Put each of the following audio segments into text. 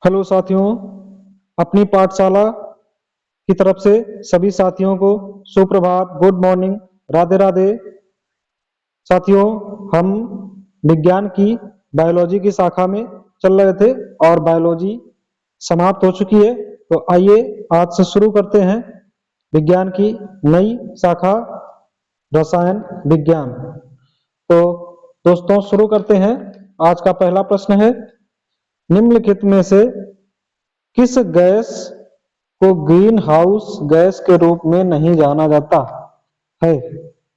Hello साथियों, अपनी पाठशाला की तरफ से सभी साथियों को सुप्रभात, गुड मॉर्निंग, राधे राधे। साथियों, हम विज्ञान की बायोलॉजी की शाखा में चल रहे थे और बायोलॉजी समाप्त हो चुकी है। तो आइए आज से शुरू करते हैं विज्ञान की नई शाखा रसायन विज्ञान। तो दोस्तों शुरू करते हैं। आज का पहला प्रश्न है, निम्नलिखित में से किस गैस को ग्रीन हाउस गैस के रूप में नहीं जाना जाता है?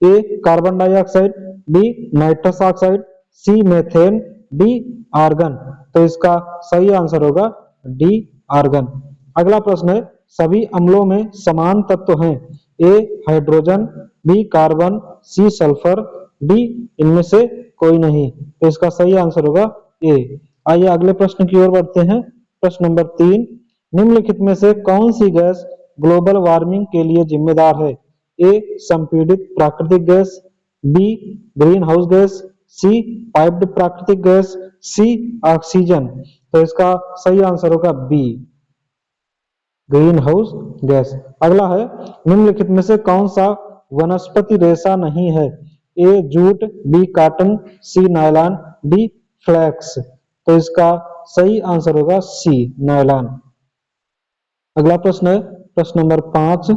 A carbon dioxide, B nitrous oxide, C methane, D argon. तो इसका सही आंसर होगा डी आर्गन। अगला प्रश्न है, सभी अम्लों में समान तत्व हैं। A hydrogen, B carbon, C sulphur, D इनमें से कोई नहीं। तो इसका सही आंसर होगा ए। आइए अगले प्रश्न की ओर बढ़ते हैं। प्रश्न नंबर 3, निम्नलिखित में से कौन सी गैस ग्लोबल वार्मिंग के लिए जिम्मेदार है? ए संपीड़ित प्राकृतिक gas, B greenhouse gas, C piped प्राकृतिक गैस, सी ऑक्सीजन। तो इसका सही आंसर होगा बी ग्रीन हाउस गैस। अगला है, निम्नलिखित में से कौन सा वनस्पति रेशा नहीं है? ए जूट, बी कॉटन, सी नायलॉन, डी फ्लैक्स। तो इसका सही आंसर होगा सी नायलॉन। अगला प्रश्न है प्रश्न नंबर 5,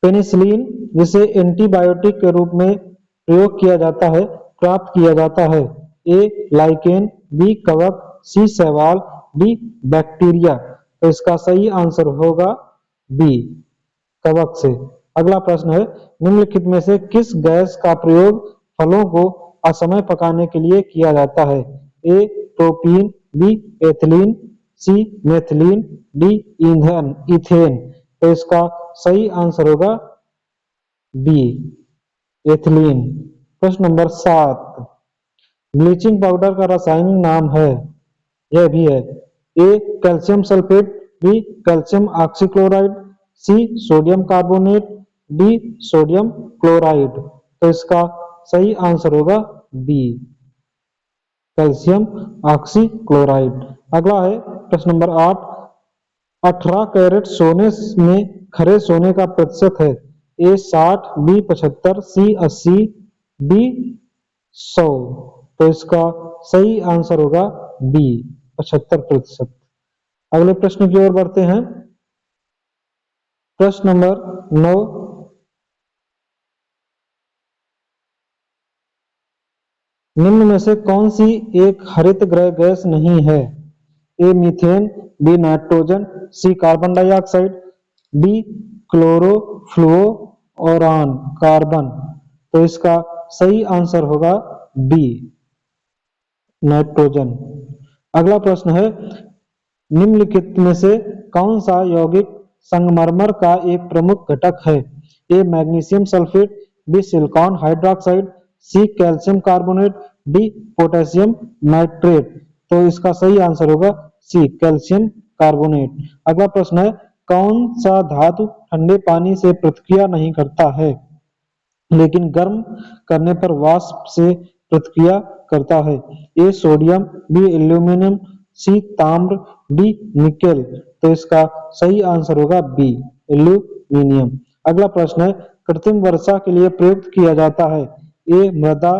पेनिसिलिन जिसे एंटीबायोटिक के रूप में प्रयोग किया जाता है प्राप्त किया जाता है? ए लाइकेन, बी कवक, सी शैवाल, डी बैक्टीरिया। तो इसका सही आंसर होगा बी कवक से। अगला प्रश्न है, निम्नलिखित में से किस गैस का प्रयोग फलों को असमय पकाने के लिए किया जाता है? A propene, B ethylene, C methylene, D ईंधन इथेन। तो इसका सही आंसर होगा बी एथिलीन। प्रश्न नंबर 7, ब्लीचिंग पाउडर का रासायनिक नाम है, यह भी है। A calcium sulphate, B calcium oxychloride, C sodium carbonate, D sodium chloride. तो इसका सही आंसर होगा बी कैल्शियम ऑक्सीक्लोराइड। अगला है प्रश्न नंबर 8, 18 कैरेट सोने में खरे सोने का प्रतिशत है? ए 60, बी 75, सी 80, डी 100। तो इसका सही आंसर होगा बी 75%। अगले प्रश्न की ओर बढ़ते हैं। प्रश्न नंबर 9, निम्न में से कौन सी एक हरित गृह गैस नहीं है? A methane, B nitrogen, C carbon dioxide, D chlorofluorocarbon. तो इसका सही आंसर होगा डी नाइट्रोजन। अगला प्रश्न है, निम्नलिखित में से कौन सा यौगिक संगमरमर का एक प्रमुख घटक है? A magnesium sulphate, B silicon hydroxide, C calcium carbonate, D potassium nitrate. तो इसका सही आंसर होगा सी कैल्शियम कार्बोनेट। अगला प्रश्न है, कौन सा धातु ठंडे पानी से प्रतिक्रिया नहीं करता है लेकिन गर्म करने पर वाष्प से प्रतिक्रिया करता है? A sodium, B aluminium, C ताम्र, डी निकेल। तो इसका सही आंसर होगा बी एल्यूमिनियम। अगला प्रश्न है, कृत्रिम वर्षा के लिए प्रयुक्त किया जाता है? ए मृदा,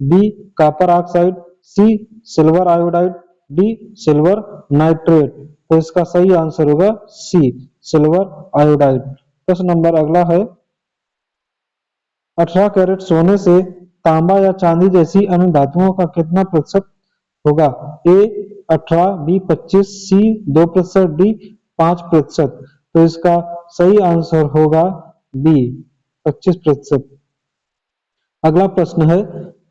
B copper oxide, C silver iodide, D silver nitrate. तो इसका सही आंसर होगा सी सिल्वर आयोडाइड। प्रश्न नंबर अगला है, 18 कैरेट सोने से तांबा या चांदी जैसी अन्य धातुओं का कितना प्रतिशत होगा? ए 18, बी 25, सी 2%, डी 5%। तो इसका सही आंसर होगा बी 25%। अगला प्रश्न है,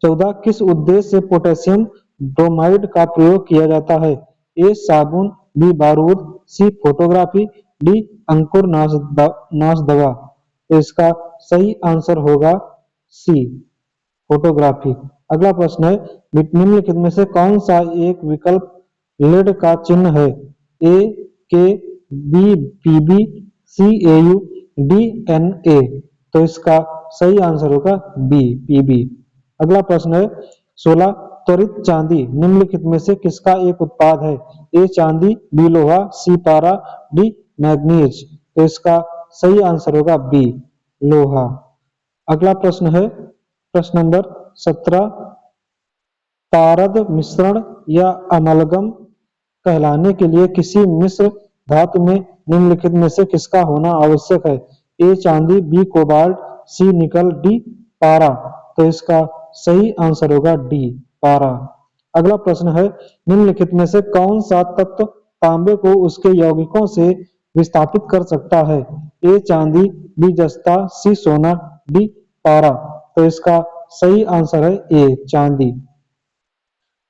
14 किस उद्देश्य से पोटेशियम ब्रोमाइड का प्रयोग किया जाता है? ए साबुन, बी बारूद, सी फोटोग्राफी, डी अंकुर नाश दवा। तो इसका सही आंसर होगा सी फोटोग्राफी। अगला प्रश्न है, निम्नलिखित में से कौन सा एक विकल्प लेड का चिन्ह है? ए के, बी पीबी, सी एयू, डी एनए। तो इसका सही आंसर होगा बी पीबी। अगला प्रश्न है, 16 त्वरित चांदी निम्नलिखित में से किसका एक उत्पाद है? ए चांदी, बी लोहा, सी पारा, डी मैग्नीज। तो इसका सही आंसर होगा बी लोहा। अगला प्रश्न है प्रश्न नंबर 17। पारद मिश्रण या अमलगम कहलाने के लिए किसी मिश्र धातु में निम्नलिखित में से किसका होना आवश्यक है? ए चांदी, बी कोबाल्ट, सी निकल, डी पारा। तो इसका सही आंसर होगा डी पारा। अगला प्रश्न है निम्नलिखित में से कौन सा तत्व तांबे को उसके यौगिकों से विस्थापित कर सकता है? ए चांदी, बी जस्ता, सी सोना, डी पारा। तो इसका सही आंसर है ए चांदी।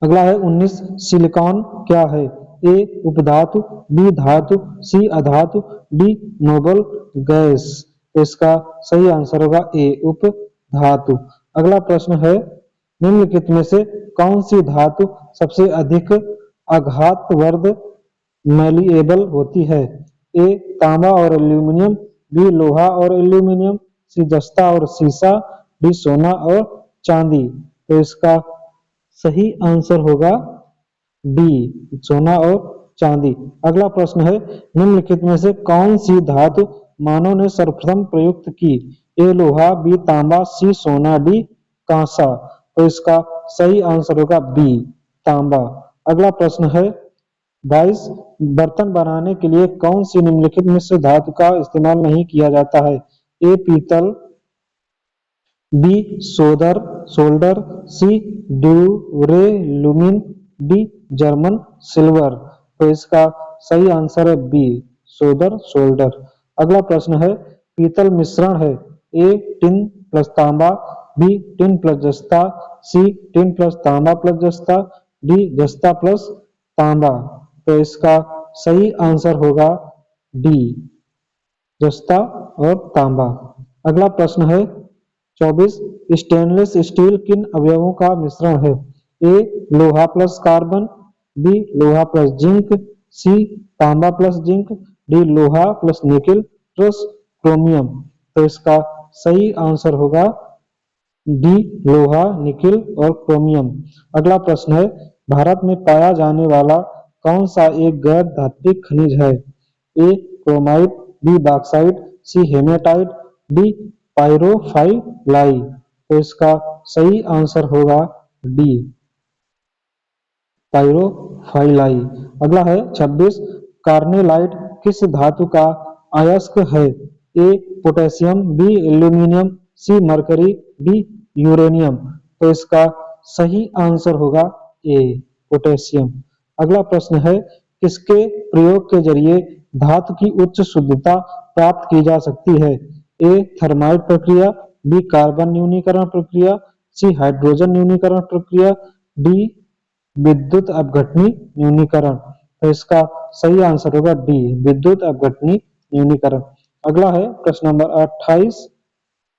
अगला है 19। सिलिकॉन क्या है? ए उपधातु, बी धातु, सी अधातु, डी नोबल गैस। तो इसका सही आंसर होगा ए उपधातु। अगला प्रश्न है निम्नलिखित में से कौन सी धातु सबसे अधिक आघातवर्ध मैलिएबल होती है? ए तांबा और एल्यूमिनियम, बी लोहा और एल्यूमिनियम, सी जस्ता और सीसा, डी सोना और चांदी। तो इसका सही आंसर होगा डी सोना और चांदी। अगला प्रश्न है निम्नलिखित में से कौन सी धातु मानव ने सर्वप्रथम प्रयुक्त की? ए लोहा, बी तांबा, सी सोना, डी कांसा। तो इसका सही आंसर होगा बी तांबा। अगला प्रश्न है 22। बर्तन बनाने के लिए कौन सी निम्नलिखित मिश्र धातु का इस्तेमाल नहीं किया जाता है? ए पीतल, बी सोल्डर, सी ड्यूरेलुमिन, डी जर्मन सिल्वर। तो इसका सही आंसर है बी सोल्डर। अगला प्रश्न है पीतल मिश्रण है ए टिन प्लस तांबा, बी टिन प्लस जस्ता, सी टिन प्लस तांबा प्लस जस्ता, डी जस्ता प्लस तांबा। तो इसका सही आंसर होगा डी जस्ता और तांबा। अगला प्रश्न है 24। स्टेनलेस स्टील किन अवयवों का मिश्रण है? ए लोहा प्लस कार्बन, बी लोहा प्लस जिंक, सी तांबा प्लस जिंक, डी लोहा प्लस निकेल प्लस क्रोमियम। तो इसका सही आंसर होगा डी लोहा, निकेल और क्रोमियम। अगला प्रश्न है भारत में पाया जाने वाला कौन सा एक गैर धात्विक खनिज है? ए क्रोमाइट, बी बॉक्साइट, सी हेमेटाइट, डी पायरोफाइलाई। तो इसका सही आंसर होगा डी पायरोफाइलाई। अगला है 26। कार्नेलाइट किस धातु का अयस्क है? ए potassium, B aluminium, C Mercury, D uranium. तो इसका सही आंसर होगा ए पोटेशियम। अगला प्रश्न है किसके प्रयोग के जरिए धातु की उच्च शुद्धता प्राप्त की जा सकती है? ए थर्माइट प्रक्रिया, बी कार्बन न्यूनीकरण प्रक्रिया, सी हाइड्रोजन न्यूनीकरण प्रक्रिया, डी विद्युत अपघटनी न्यूनीकरण। तो इसका सही आंसर होगा डी विद्युत अपघटनी न्यूनीकरण। अगला है प्रश्न नंबर 28।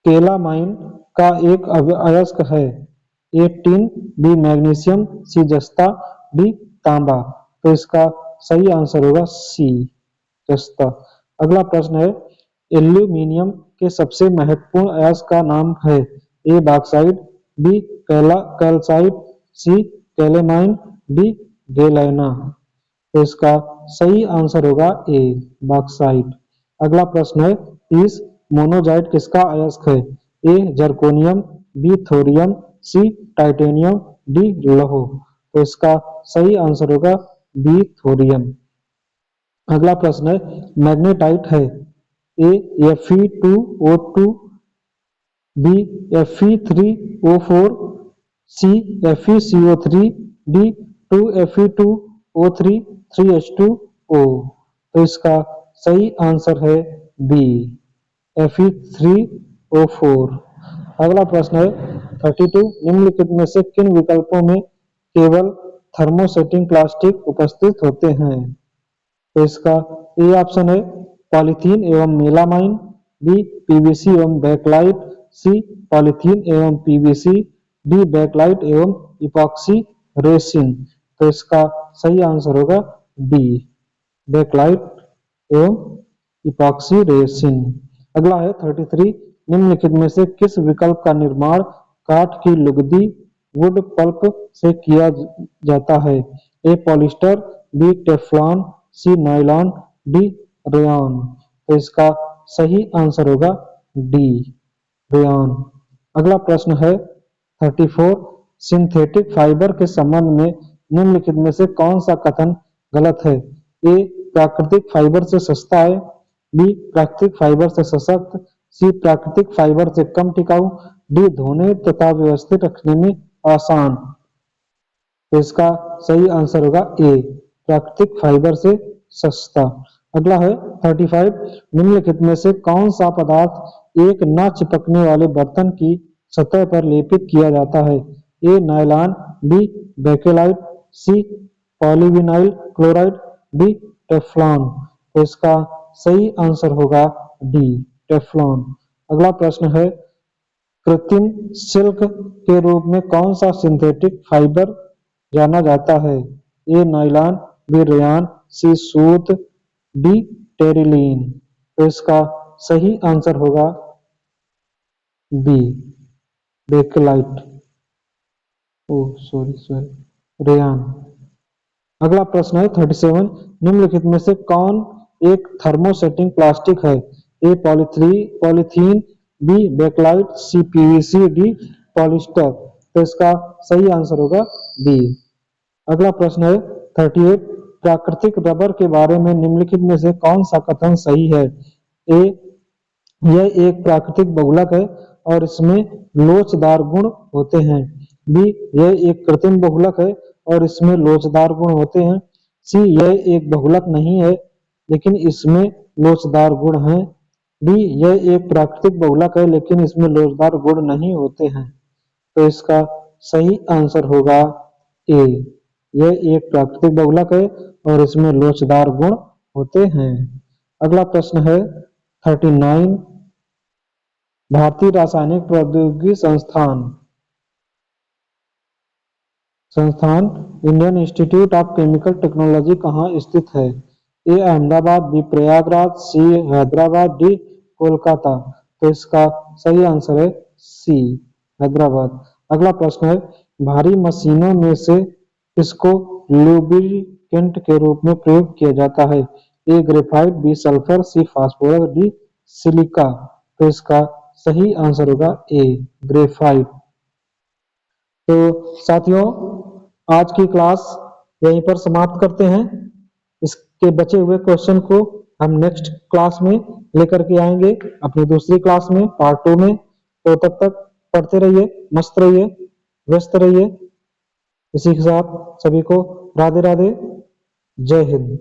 केलामाइन का एक अयस्क है? ए टिन, बी मैग्नीशियम, सी जस्ता, डी तांबा। तो इसका सही आंसर होगा सी जस्ता। अगला प्रश्न है एल्यूमिनियम के सबसे महत्वपूर्ण अयस्क का नाम है? ए बॉक्साइट, बी कैल्साइट, सी कैलेमाइन, डी गैलेना। तो इसका सही आंसर होगा ए बॉक्साइट। अगला प्रश्न है 30। मोनोजाइट किसका अयस्क है? ए जर्कोनियम, बी थोरियम, सी टाइटेनियम, डी लौह। तो इसका सही आंसर होगा बी थोरियम। अगला प्रश्न है मैग्नेटाइट है? ए Fe2O2, बी Fe3O4, सी FeCO3, डी 2Fe2O3 3H2O। तो इसका सही आंसर है बी Fe3O4। अगला प्रश्न है 32। निम्नलिखित में से किन विकल्पों में केवल थर्मोसेटिंग प्लास्टिक उपस्थित होते हैं? तो इसका ए ऑप्शन है पॉलीथीन एवं मेलामाइन, बी पीवीसी एवं बैकलाइट, सी पॉलीथीन एवं पीवीसी, डी बैकलाइट एवं इपॉक्सी रेसिन। तो इसका सही आंसर होगा डी बैकलाइट एवं इपॉक्सी रेसिन। अगला है 33। निम्नलिखित में से किस विकल्प का निर्माण काठ की लुगदी वुड पल्प से किया जाता है? ए पॉलिस्टर, बी टेफ्लॉन, सी नायलॉन, डी रेयॉन। तो इसका सही आंसर होगा डी रेयॉन। अगला प्रश्न है 34। सिंथेटिक फाइबर के संबंध में निम्नलिखित में से कौन सा कथन गलत है? ए प्राकृतिक फाइबर से सस्ता है, बी प्राकृतिक फाइबर से सशक्त, सी प्राकृतिक फाइबर से कम टिकाऊ, डी धोने तथा व्यवस्थित रखने में आसान। तो इसका सही आंसर होगा ए प्राकृतिक फाइबर से सस्ता। अगला है 35। निम्नलिखित में से कौन सा पदार्थ एक न चिपकने वाले बर्तन की सतह पर लेपित किया जाता है? ए नायलॉन, बी बेकेलाइट, सी पॉलीविनाइल क्लोराइड, डी टेफ्लॉन। तो इसका सही आंसर होगा डी टेफ्लॉन। अगला प्रश्न है कृत्रिम सिल्क के रूप में कौन सा सिंथेटिक फाइबर जाना जाता है? ए नायलॉन, बी रेयॉन, सी सूत, डी टेरिलीन। तो इसका सही आंसर होगा बी बेकेलाइट, रेयॉन। अगला प्रश्न है 37। निम्नलिखित में से कौन एक थर्मोसेटिंग प्लास्टिक है? ए पॉलीथीन, बी बेकलाइट, सी पीवीसी, डी पॉलिस्टर। तो इसका सही आंसर होगा बी। अगला प्रश्न है 38। प्राकृतिक रबर के बारे में निम्नलिखित में से कौन सा कथन सही है? ए यह एक प्राकृतिक बहुलक है और इसमें लोचदार गुण होते हैं, बी यह एक कृत्रिम बहुलक है और इसमें लोचदार गुण होते हैं, सी यह एक बहुलक नहीं है लेकिन इसमें लोचदार गुण हैं, डी यह एक प्राकृतिक बहुलक है लेकिन इसमें लोचदार गुण नहीं होते हैं। तो इसका सही आंसर होगा ए यह एक प्राकृतिक बहुलक है और इसमें लोचदार गुण होते हैं। अगला प्रश्न है 39। भारतीय रासायनिक प्रौद्योगिकी संस्थान Indian institute of chemical technology कहाँ स्थित है? ए अहमदाबाद, बी प्रयागराज, सी हैदराबाद, डी कोलकाता। तो इसका सही आंसर है सी हैदराबाद। अगला प्रश्न है भारी मशीनों में से किसको लुब्रिकेंट के रूप में प्रयोग किया जाता है? ए ग्रेफाइट, बी सल्फर, सी फास्फोरस, डी सिलिका। तो इसका सही आंसर होगा ए ग्रेफाइट। तो साथियों आज की क्लास यहीं पर समाप्त करते हैं। इसके बचे हुए क्वेश्चन को हम नेक्स्ट क्लास में लेकर के आएंगे अपनी दूसरी क्लास में पार्ट 2 में। तो तब तक पढ़ते रहिए, मस्त रहिए, व्यस्त रहिए। इसी के साथ सभी को राधे राधे, जय हिंद।